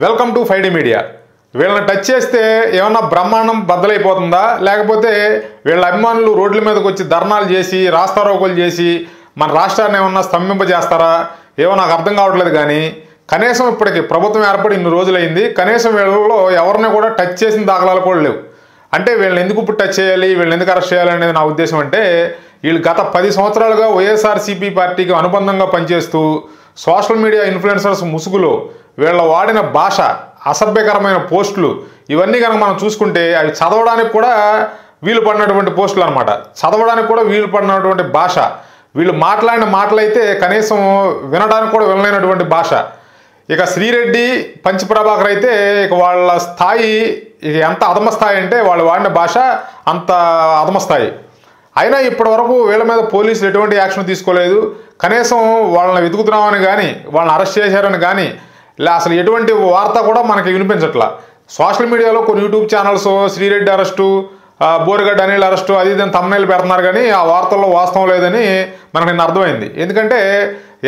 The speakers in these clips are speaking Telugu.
Welcome to 5D media. వీళ్ళని టచ్ చేస్తే ఏమన్నా బ్రహ్మాండం బద్దలైపోతుందా, లేకపోతే వీళ్ళ అభిమానులు రోడ్ల మీదకి వచ్చి ధర్నాలు చేసి రాస్తారోకోలు చేసి మన రాష్ట్రాన్ని ఏమన్నా స్తంభింపజేస్తారా ఏమో నాకు అర్థం కావట్లేదు. కానీ కనీసం ఇప్పటికి ప్రభుత్వం ఏర్పడి ఇన్ని రోజులైంది, కనీసం వీళ్ళలో ఎవరిని కూడా టచ్ చేసిన దాఖలాలు కూడా లేవు. అంటే వీళ్ళని ఎందుకు ఇప్పుడు టచ్ చేయాలి, వీళ్ళని ఎందుకు అరెస్ట్ చేయాలి అనేది నా ఉద్దేశం. అంటే వీళ్ళు గత 10 సంవత్సరాలుగా వైఎస్ఆర్సీపీ పార్టీకి అనుబంధంగా పనిచేస్తూ సోషల్ మీడియా ఇన్ఫ్లుయెన్సర్స్ ముసుగులో వీళ్ళ వాడిన భాష, అసభ్యకరమైన పోస్టులు ఇవన్నీ కనుక మనం చూసుకుంటే అవి చదవడానికి కూడా వీలు పడినటువంటి పోస్టులు అనమాట. చదవడానికి కూడా వీలు పడినటువంటి భాష. వీళ్ళు మాట్లాడిన మాటలైతే కనీసం వినడానికి కూడా వినలేనటువంటి భాష. ఇక శ్రీరెడ్డి, పంచ్ ప్రభాకర్ అయితే ఇక వాళ్ళ స్థాయి ఇక ఎంత అధమ స్థాయి అంటే వాళ్ళు వాడిన భాష అంత అధమ స్థాయి. అయినా ఇప్పటి వరకు వీళ్ళ మీద పోలీసులు ఎటువంటి యాక్షన్ తీసుకోలేదు. కనీసం వాళ్ళని వెతుకుతున్నామని కానీ, వాళ్ళని అరెస్ట్ చేశారని కానీ అసలు ఎటువంటి వార్త కూడా మనకి వినిపించట్లా. సోషల్ మీడియాలో కొన్ని YouTube channels Sri Reddy arrest, Borugadda Anil arrest అది ఇదని తమ్నైల్ పెడుతున్నారు, కానీ ఆ వార్తల్లో వాస్తవం లేదని మనకు నిన్న అర్థమైంది. ఎందుకంటే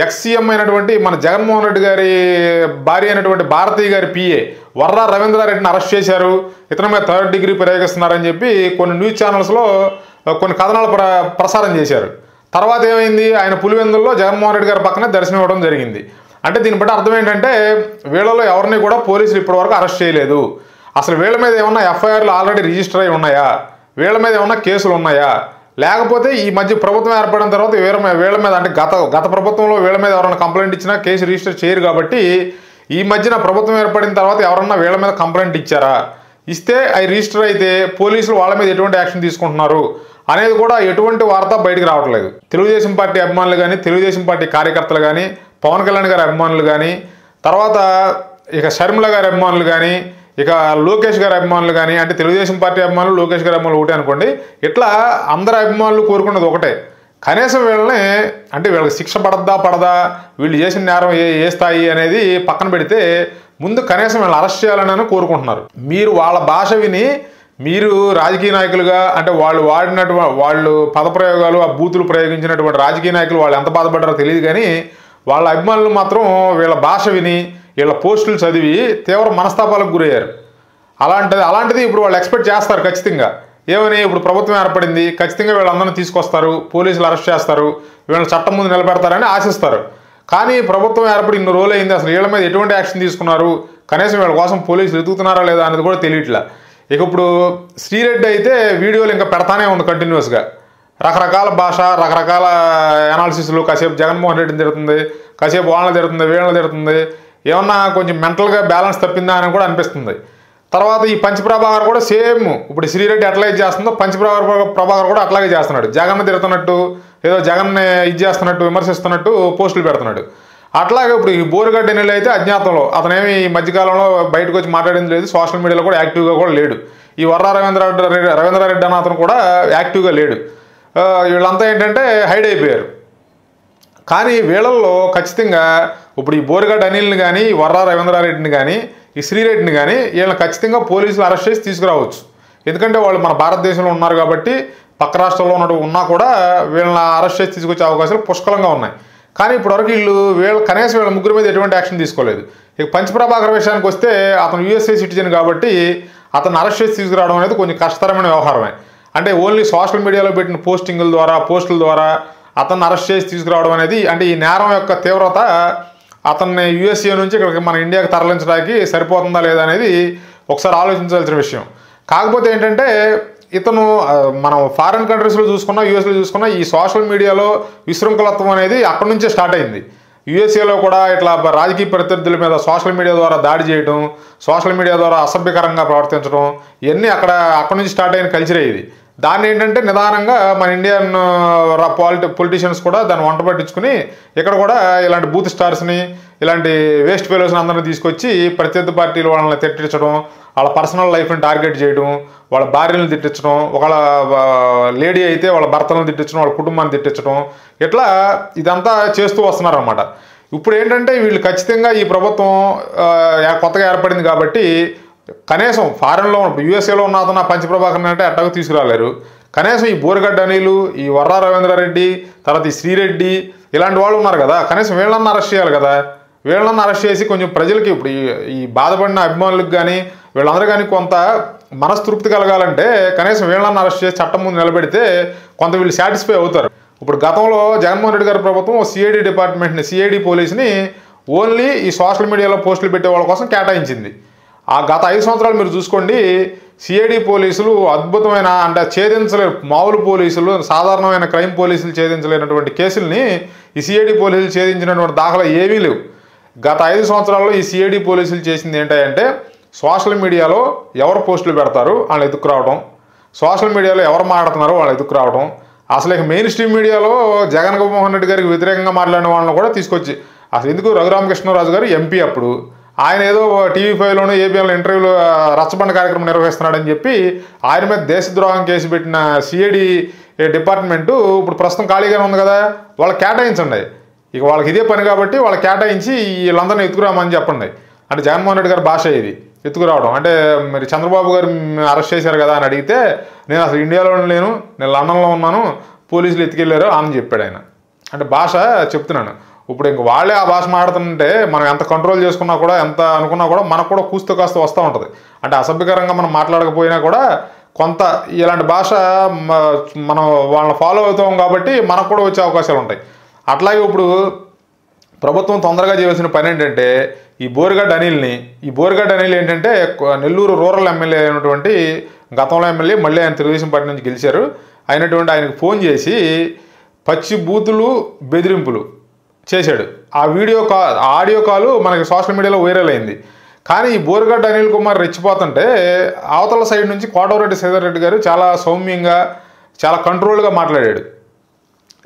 ఎక్స్-సీఎం అయినటువంటి మన జగన్మోహన్ రెడ్డి గారి భార్య అయినటువంటి భారతి గారి పిఏ వర్రా రవీంద్రారెడ్డిని అరెస్ట్ చేశారు, ఇతని మీద 3rd డిగ్రీ ప్రయోగిస్తున్నారని చెప్పి కొన్ని న్యూస్ ఛానల్స్లో కొన్ని కథనాలు ప్రసారం చేశారు. తర్వాత ఏమైంది, ఆయన పులివెందుల్లో జగన్మోహన్ రెడ్డి గారి పక్కనే దర్శనం ఇవ్వడం జరిగింది. అంటే దీన్ని బట్టి అర్థం ఏంటంటే వీళ్ళలో ఎవరిని కూడా పోలీసులు ఇప్పటివరకు అరెస్ట్ చేయలేదు. అసలు వీళ్ళ మీద ఏమన్నా ఎఫ్ఐఆర్లు ఆల్రెడీ రిజిస్టర్ అయి ఉన్నాయా, వీళ్ళ మీద ఏమన్నా కేసులు ఉన్నాయా, లేకపోతే ఈ మధ్య ప్రభుత్వం ఏర్పడిన తర్వాత వీళ్ళ మీద అంటే గత ప్రభుత్వంలో వీళ్ళ మీద ఎవరైనా కంప్లైంట్ ఇచ్చినా కేసు రిజిస్టర్ చేయరు. కాబట్టి ఈ మధ్యన ప్రభుత్వం ఏర్పడిన తర్వాత ఎవరన్నా వీళ్ళ మీద కంప్లైంట్ ఇచ్చారా, ఇస్తే అవి రిజిస్టర్ అయితే పోలీసులు వాళ్ళ మీద ఎటువంటి యాక్షన్ తీసుకుంటున్నారు అనేది కూడా ఎటువంటి వార్త బయటికి రావట్లేదు. తెలుగుదేశం పార్టీ అభిమానులు కానీ, తెలుగుదేశం పార్టీ కార్యకర్తలు కానీ, పవన్ కళ్యాణ్ గారి అభిమానులు కానీ, తర్వాత ఇక షర్మిల గారి అభిమానులు కానీ, ఇక లోకేష్ గారి అభిమానులు కానీ, అంటే తెలుగుదేశం పార్టీ అభిమానులు లోకేష్ గారి అభిమానులు ఒకటే అనుకోండి, ఇట్లా అందరి అభిమానులు కోరుకున్నది ఒకటే, కనీసం వీళ్ళని అంటే వీళ్ళకి శిక్ష పడదా, వీళ్ళు చేసిన నేరం ఏ స్థాయి అనేది పక్కన పెడితే ముందు కనీసం వీళ్ళని అరెస్ట్ చేయాలని కోరుకుంటున్నారు. మీరు వాళ్ళ భాష విని మీరు రాజకీయ నాయకులుగా అంటే వాళ్ళు వాళ్ళు పదప్రయోగాలు, ఆ బూతులు ప్రయోగించినటువంటి రాజకీయ నాయకులు వాళ్ళు ఎంత బాధపడ్డారో తెలియదు, కానీ వాళ్ళ అభిమానులు మాత్రం వీళ్ళ భాష విని వీళ్ళ పోస్టులు చదివి తీవ్ర మనస్తాపాలకు గురయ్యారు. అలాంటిది ఇప్పుడు వాళ్ళు ఎక్స్పెక్ట్ చేస్తారు ఖచ్చితంగా. ఏమని, ఇప్పుడు ప్రభుత్వం ఏర్పడింది, ఖచ్చితంగా వీళ్ళందరినీ తీసుకొస్తారు, పోలీసులు అరెస్ట్ చేస్తారు, వీళ్ళని చట్టం ముందు నిలబెడతారని ఆశిస్తారు. కానీ ప్రభుత్వం ఏర్పడి ఇన్ని రోజులు అయింది, అసలు వీళ్ళ మీద ఎటువంటి యాక్షన్ తీసుకున్నారు, కనీసం వీళ్ళ కోసం పోలీసులు ఎదుగుతున్నారా లేదా అనేది కూడా తెలియట్లా. ఇక ఇప్పుడు శ్రీరెడ్డి అయితే వీడియోలు ఇంకా పెడతానే ఉంది కంటిన్యూస్గా, రకరకాల భాష, రకరకాల అనాలిసిస్లు, కాసేపు జగన్మోహన్ రెడ్డిని తిడుతుంది, కాసేపు వాళ్ళని తిడుతుంది, వీళ్ళని తిడుతుంది, ఏమన్నా కొంచెం మెంటల్గా బ్యాలెన్స్ తప్పిందా అని కూడా అనిపిస్తుంది. తర్వాత ఈ పంచ్ ప్రభాకర్ కూడా సేమ్ ఇప్పుడు శ్రీరెడ్డి ఎట్లా ఇది చేస్తుందో పంచ్ ప్రభాకర్ కూడా అట్లాగే చేస్తున్నాడు. జగన్ తిడుతున్నట్టు, ఏదో జగన్ని ఇది చేస్తున్నట్టు, విమర్శిస్తున్నట్టు పోస్టులు పెడుతున్నాడు. అట్లాగే ఇప్పుడు ఈ బోరిగడ్డ అనిల్ అయితే అజ్ఞాతంలో, అతనేమి ఈ మధ్యకాలంలో బయటకు వచ్చి మాట్లాడింది లేదు, సోషల్ మీడియాలో కూడా యాక్టివ్గా కూడా లేడు. ఈ వర్రా రవీంద్రారెడ్డి అన్న అతను కూడా యాక్టివ్గా లేడు. వీళ్ళంతా ఏంటంటే హైడ్ అయిపోయారు. కానీ వీళ్ళల్లో ఖచ్చితంగా ఇప్పుడు ఈ బోరిగడ్డ అనిల్ని కానీ, వర్రా రవీంద్రారెడ్డిని కానీ, ఈ శ్రీరెడ్డిని కానీ వీళ్ళని ఖచ్చితంగా పోలీసులు అరెస్ట్ చేసి తీసుకురావచ్చు. ఎందుకంటే వాళ్ళు మన భారతదేశంలో ఉన్నారు కాబట్టి, పక్క రాష్ట్రంలో ఉన్నా కూడా వీళ్ళని అరెస్ట్ చేసి తీసుకొచ్చే అవకాశాలు పుష్కలంగా ఉన్నాయి. కానీ ఇప్పటివరకు వీళ్ళు కనీసం వీళ్ళ ముగ్గురు మీద ఎటువంటి యాక్షన్ తీసుకోలేదు. ఇక పంచ్ ప్రభాకర్ విషయానికి వస్తే అతను యూఎస్ఏ సిటిజన్ కాబట్టి అతను అరెస్ట్ చేసి తీసుకురావడం అనేది కొంచెం కష్టతరమైన వ్యవహారమే. అంటే ఓన్లీ సోషల్ మీడియాలో పెట్టిన పోస్టుల ద్వారా అతన్ని అరెస్ట్ చేసి తీసుకురావడం అనేది, అంటే ఈ నేరం యొక్క తీవ్రత అతన్ని యూఎస్ఏ నుంచి ఇక్కడికి మన ఇండియాకి తరలించడానికి సరిపోతుందా లేదా అనేది ఒకసారి ఆలోచించాల్సిన విషయం. కాకపోతే ఏంటంటే ఇతను మనం ఫారిన్ కంట్రీస్లో చూసుకున్నా, యూఎస్లో చూసుకున్నా ఈ సోషల్ మీడియాలో విశృంఖలత్వం అనేది అక్కడి నుంచే స్టార్ట్ అయింది. యూఎస్ఏలో కూడా ఇట్లా రాజకీయ ప్రత్యర్థుల మీద సోషల్ మీడియా ద్వారా దాడి చేయడం, సోషల్ మీడియా ద్వారా అసభ్యకరంగా ప్రవర్తించడం, ఇవన్నీ అక్కడి నుంచి స్టార్ట్ అయిన కల్చరే ఇది. దాన్ని ఏంటంటే నిదానంగా మన ఇండియన్ పొలిటీషియన్స్ కూడా దాన్ని వంట పట్టించుకుని ఇక్కడ కూడా ఇలాంటి బూత్ స్టార్స్ని, ఇలాంటి వేస్ట్ ఫెలోస్ని అందరినీ తీసుకొచ్చి ప్రత్యర్థి పార్టీలు వాళ్ళని తిట్టించడం, వాళ్ళ పర్సనల్ లైఫ్ని టార్గెట్ చేయడం, వాళ్ళ భార్యలను తిట్టించడం, ఒకళ్ళ లేడీ అయితే వాళ్ళ భర్తలను తిట్టించడం, వాళ్ళ కుటుంబాన్ని తిట్టించడం, ఇట్లా ఇదంతా చేస్తూ వస్తున్నారన్నమాట. ఇప్పుడు ఏంటంటే వీళ్ళు ఖచ్చితంగా ఈ ప్రభుత్వం కొత్తగా ఏర్పడింది కాబట్టి కనీసం ఫారెన్లో యూఎస్ఏలో ఉన్న అతను పంచ్ ప్రభాకర్ అంటే అట్టగా తీసుకురాలేరు. కనీసం ఈ బోరిగడ్డ అనిల్, ఈ వర్రా రవీంద్రారెడ్డి, తర్వాత ఈ శ్రీరెడ్డి ఇలాంటి వాళ్ళు ఉన్నారు కదా, కనీసం వీళ్ళన్నా అరెస్ట్ చేయాలి కదా. వీళ్ళని అరెస్ట్ చేసి కొంచెం ప్రజలకి ఇప్పుడు ఈ బాధపడిన అభిమానులకు కానీ వీళ్ళందరూ కానీ కొంత మనస్తృప్తి కలగాలంటే కనీసం వీళ్ళని అరెస్ట్ చేసి చట్టం ముందు నిలబెడితే కొంత వీళ్ళు సాటిస్ఫై అవుతారు. ఇప్పుడు గతంలో జగన్మోహన్ రెడ్డి గారి ప్రభుత్వం సిఐడి డిపార్ట్మెంట్ని, సిఐడి పోలీసుని ఓన్లీ ఈ సోషల్ మీడియాలో పోస్టులు పెట్టే వాళ్ళ కోసం కేటాయించింది. ఆ గత 5 సంవత్సరాలు మీరు చూసుకోండి, సిఐడి పోలీసులు అద్భుతమైన అంటే ఛేదించలేరు, మామూలు పోలీసులు సాధారణమైన క్రైమ్ పోలీసులు ఛేదించలేనటువంటి కేసుల్ని ఈ సిఐడి పోలీసులు ఛేదించినటువంటి దాఖలా ఏమీ లేవు. గత 5 సంవత్సరాల్లో ఈ సిఐడి పోలీసులు చేసింది ఏంటంటే సోషల్ మీడియాలో ఎవరు పోస్టులు పెడతారు వాళ్ళు ఎదుక్కురావడం, సోషల్ మీడియాలో ఎవరు మాట్లాడుతున్నారో వాళ్ళు ఎదుక్కురావడం, అసలు ఇక మెయిన్ స్ట్రీమ్ మీడియాలో జగన్మోహన్ రెడ్డి గారికి వ్యతిరేకంగా మాట్లాడిన వాళ్ళని కూడా తీసుకొచ్చి అసలు ఎందుకు రఘురామకృష్ణరాజు గారు ఎంపీ అప్పుడు ఆయన ఏదో TV5లోనూ ఏబిఎన్లో ఇంటర్వ్యూలో రచ్చబండ కార్యక్రమం నిర్వహిస్తున్నాడని చెప్పి ఆయన మీద దేశద్రోహం కేసు పెట్టిన సిఐడి డిపార్ట్మెంటు ఇప్పుడు ప్రస్తుతం ఖాళీగానే ఉంది కదా, వాళ్ళకి కేటాయించండి. ఇక వాళ్ళకి ఇదే పని కాబట్టి వాళ్ళకి కేటాయించి వీళ్ళందరినీ ఎత్తుకురామని చెప్పండి. అంటే జగన్మోహన్ రెడ్డి గారి భాష ఇది ఎత్తుకురావడం. అంటే మరి చంద్రబాబు గారు అరెస్ట్ చేశారు కదా అని అడిగితే నేను అసలు ఇండియాలో లేను, నేను లండన్లో ఉన్నాను, పోలీసులు ఎత్తుకెళ్ళారు అని చెప్పాడు ఆయన. అంటే భాష చెప్తున్నాను. ఇప్పుడు ఇంక వాళ్ళే ఆ భాష మాట్లాడుతుంటే మనం ఎంత కంట్రోల్ చేసుకున్నా కూడా ఎంత అనుకున్నా కూడా మనకు కూడా కూస్తూ కాస్త వస్తూ ఉంటుంది. అంటే అసభ్యకరంగా మనం మాట్లాడకపోయినా కూడా కొంత ఇలాంటి భాష మనం వాళ్ళని ఫాలో అవుతాం కాబట్టి మనకు కూడా వచ్చే అవకాశాలు ఉంటాయి. అట్లాగే ఇప్పుడు ప్రభుత్వం తొందరగా చేయాల్సిన పని ఏంటంటే ఈ బోరిగడ్డ అనిల్ ఏంటంటే నెల్లూరు రూరల్ ఎమ్మెల్యే అయినటువంటి గతంలో ఎమ్మెల్యే, మళ్ళీ ఆయన తెలుగుదేశం పార్టీ నుంచి గెలిచారు అయినటువంటి ఆయనకు ఫోన్ చేసి పచ్చి బూతులు బెదిరింపులు చేశాడు. ఆ ఆడియో కాలు మనకి సోషల్ మీడియాలో వైరల్ అయింది. కానీ ఈ బోరిగడ్డ అనిల్ కుమార్ రెచ్చిపోతుంటే అవతల సైడ్ నుంచి కోటమిరెడ్డి శ్రీధర్ రెడ్డి గారు చాలా సౌమ్యంగా చాలా కంట్రోల్గా మాట్లాడాడు.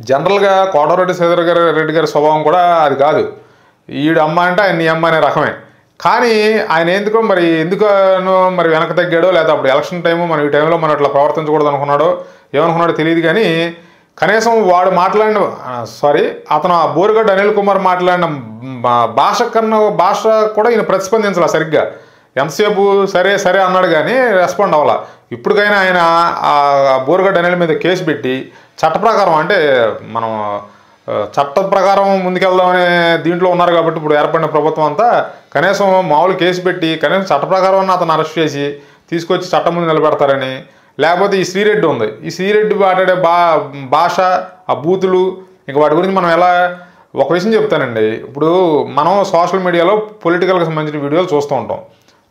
జనరల్గా కోటమిరెడ్డి శ్రీధర్ రెడ్డి గారి స్వభావం కూడా అది కాదు, ఈడు అమ్మ అంటే ఆయన నీ అమ్మ అనే రకమే. కానీ ఆయన ఎందుకో మరి వెనక తగ్గాడో లేదా అప్పుడు ఎలక్షన్ టైము మనం ఈ టైంలో మనం అట్లా ప్రవర్తించకూడదు అనుకున్నాడో ఏమనుకున్నాడో తెలియదు. కానీ కనీసం వాడు మాట్లాడిన అతను ఆ బోరిగడ్డ అనిల్ కుమార్ మాట్లాడిన భాష కూడా ఈయన ప్రతిస్పందించాల సరిగ్గా. ఎంతసేపు సరే సరే అన్నాడు కానీ రెస్పాండ్ అవ్వాల. ఇప్పటికైనా ఆయన ఆ బోరిగడ్డ అనిల్ మీద కేసు పెట్టి చట్ట ప్రకారం అంటే మనం చట్ట ప్రకారం ముందుకెళ్దామనే దీంట్లో ఉన్నారు కాబట్టి ఇప్పుడు ఏర్పడిన ప్రభుత్వం అంతా కనీసం మామూలు కేసు పెట్టి కనీసం చట్ట ప్రకారం అతను అరెస్ట్ చేసి తీసుకొచ్చి చట్టం ముందు నిలబెడతారని. లేకపోతే ఈ శ్రీరెడ్డి ఉంది, ఈ శ్రీరెడ్డి మాట్లాడే భాష ఆ బూతులు ఇంకా వాటి గురించి మనం ఎలా ఒక విషయం చెప్తానండి. ఇప్పుడు మనం సోషల్ మీడియాలో పొలిటికల్కి సంబంధించిన వీడియోలు చూస్తూ ఉంటాం.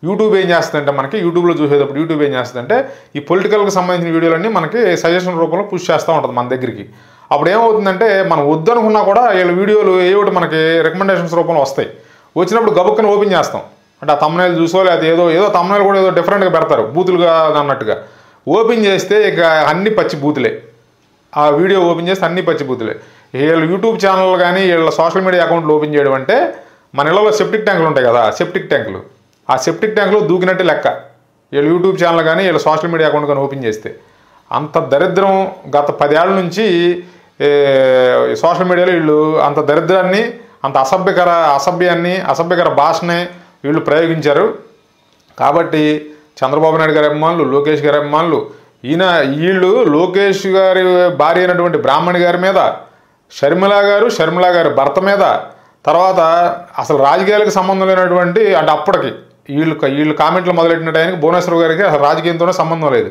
యూట్యూబ్ ఏం చేస్తుందంటే మనకి యూట్యూబ్లో చూసేటప్పుడు యూట్యూబ్ ఏం చేస్తుందంటే ఈ పొలిటికల్కి సంబంధించిన వీడియోలన్నీ మనకి సజెషన్ రూపంలో పుష్ చేస్తూ ఉంటుంది మన దగ్గరికి. అప్పుడు ఏమవుతుందంటే మనం వద్దనుకున్నా కూడా వీళ్ళ వీడియోలు ఏమిటి మనకి రికమెండేషన్స్ రూపంలో వస్తాయి. వచ్చినప్పుడు గబుక్కని ఓపెన్ చేస్తాం. అంటే ఆ తమ్నైల్ చూసో లేకపోతే ఏదో తమ్నైల్ కూడా ఏదో డిఫరెంట్గా పెడతారు బూతులుగా అన్నట్టుగా. ఓపెన్ చేస్తే ఇక అన్ని పచ్చి బూతులే. ఆ వీడియో ఓపెన్ చేస్తే అన్ని పచ్చి బూతులే. వీళ్ళ యూట్యూబ్ ఛానల్ కానీ వీళ్ళ సోషల్ మీడియా అకౌంట్లు ఓపెన్ చేయడం అంటే మన ఇళ్ళలో సెప్టిక్ ట్యాంకులు ఉంటాయి కదా, సెప్టిక్ ట్యాంకులు, ఆ సెప్టిక్ ట్యాంకులో దూకినట్టే లెక్క. వీళ్ళ యూట్యూబ్ ఛానల్ కానీ వీళ్ళ సోషల్ మీడియా అకౌంట్ కానీ ఓపెన్ చేస్తే అంత దరిద్రం గత 10 ఏళ్ల నుంచి సోషల్ మీడియాలో వీళ్ళు అంత దరిద్రాన్ని అంత అసభ్యకర భాషనే వీళ్ళు ప్రయోగించారు. కాబట్టి చంద్రబాబు నాయుడు గారి అభిమానులు, లోకేష్ గారి అభిమానులు, వీళ్ళు లోకేష్ గారి భార్య అయినటువంటి బ్రాహ్మణి గారి మీద, షర్మిల గారి భర్త మీద, తర్వాత అసలు రాజకీయాలకు సంబంధం లేనటువంటి అంటే అప్పటికి వీళ్ళు కామెంట్లు మొదలెట్టిన టైంకి భువనేశ్వర్ గారికి అసలు రాజకీయంతోనే సంబంధం లేదు.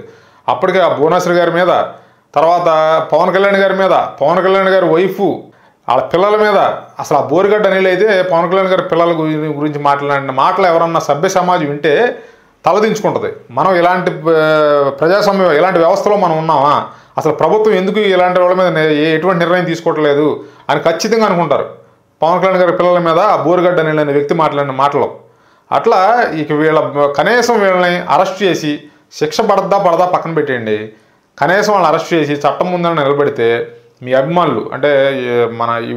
అప్పటికే ఆ భువనేశ్వర్ గారి మీద, తర్వాత పవన్ కళ్యాణ్ గారి మీద, పవన్ కళ్యాణ్ గారి వైఫు వాళ్ళ పిల్లల మీద, అసలు ఆ బోరిగడ్డ అనిల్ అయితే పవన్ కళ్యాణ్ గారి పిల్లల గురించి మాట్లాడిన మాటలు ఎవరన్నా సభ్య సమాజం వింటే తలదించుకుంటుంది. మనం ఇలాంటి ప్రజాస్వామ్యం ఇలాంటి వ్యవస్థలో మనం ఉన్నామా, అసలు ప్రభుత్వం ఎందుకు ఇలాంటి వాళ్ళ మీద ఎటువంటి నిర్ణయం తీసుకోవట్లేదు అని ఖచ్చితంగా అనుకుంటారు. పవన్ కళ్యాణ్ గారి పిల్లల మీద ఆ బోరిగడ్డ అనిల్ అనే వ్యక్తి మాట్లాడిన మాటలు అట్లా ఇక కనీసం వీళ్ళని అరెస్ట్ చేసి శిక్ష పడదా పక్కన పెట్టేయండి. కనీసం వాళ్ళని అరెస్ట్ చేసి చట్టం ముందని నిలబెడితే మీ అభిమానులు అంటే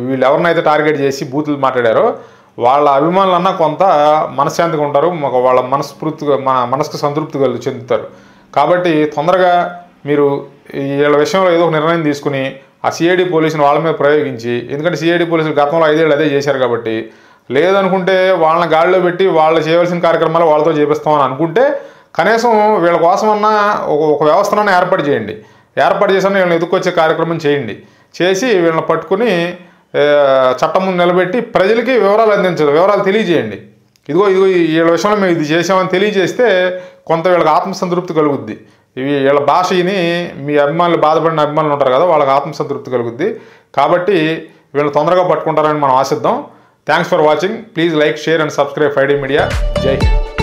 వీళ్ళు ఎవరినైతే టార్గెట్ చేసి బూతులు మాట్లాడారో వాళ్ళ అభిమానులన్నా కొంత మనశ్శాంతిగా ఉంటారు, వాళ్ళ మనసుకు సంతృప్తి చెందుతారు. కాబట్టి తొందరగా మీరు వీళ్ళ విషయంలో ఏదో ఒక నిర్ణయం తీసుకుని ఆ సిఐడి పోలీసుని వాళ్ళ మీద ప్రయోగించి, ఎందుకంటే సిఐడి పోలీసులు గతంలో 5 ఏళ్ళు అదే చేశారు కాబట్టి, లేదనుకుంటే వాళ్ళని గాడిలో పెట్టి వాళ్ళు చేయవలసిన కార్యక్రమాలు వాళ్ళతో చేపిస్తామని అనుకుంటే కనీసం వీళ్ళ కోసమన్నా ఒక వ్యవస్థను ఏర్పాటు చేయండి. ఏర్పాటు చేసిన వీళ్ళని ఎదుర్కొచ్చే కార్యక్రమం చేయండి. చేసి వీళ్ళని పట్టుకుని చట్టం ముందు నిలబెట్టి ప్రజలకి వివరాలు అందించదు, వివరాలు తెలియజేయండి. ఇదిగో వీళ్ళ విషయంలో మేము ఇది చేసామని తెలియజేస్తే కొంత వీళ్ళకి ఆత్మసంతృప్తి కలుగుద్ది. వీళ్ళ భాషని మీ అభిమానులు, బాధపడిన అభిమానులు ఉంటారు కదా, వాళ్ళకి ఆత్మసంతృప్తి కలుగుద్ది. కాబట్టి వీళ్ళు తొందరగా పట్టుకుంటారని మనం ఆశిద్దాం. Thanks for watching. Please like, share and subscribe 5D media. జై హింద్.